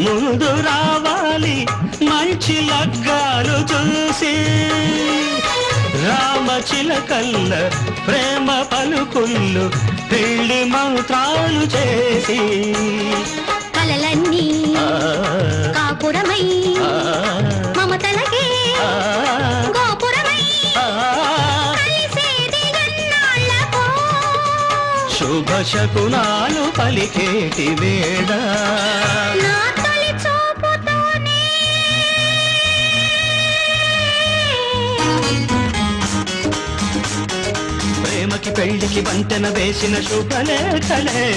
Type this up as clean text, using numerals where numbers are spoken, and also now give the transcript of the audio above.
ముందు రావాలి మంచి లగ్గాలు చూసి రామచిలకల్ల ప్రేమ పలుకుళ్ళు పెళ్లి మంత్రాలు చేసి కలలన్నీ కాపురమై మమతలకే గోపురమై కలిసేది ఎన్నాళ్ళకో శుభ శకునాలు పలికేటి వేళ నా తొలి చూపుతోనే ప్రేమకి పెళ్లికి వంతెన వేసిన శుభలేఖలే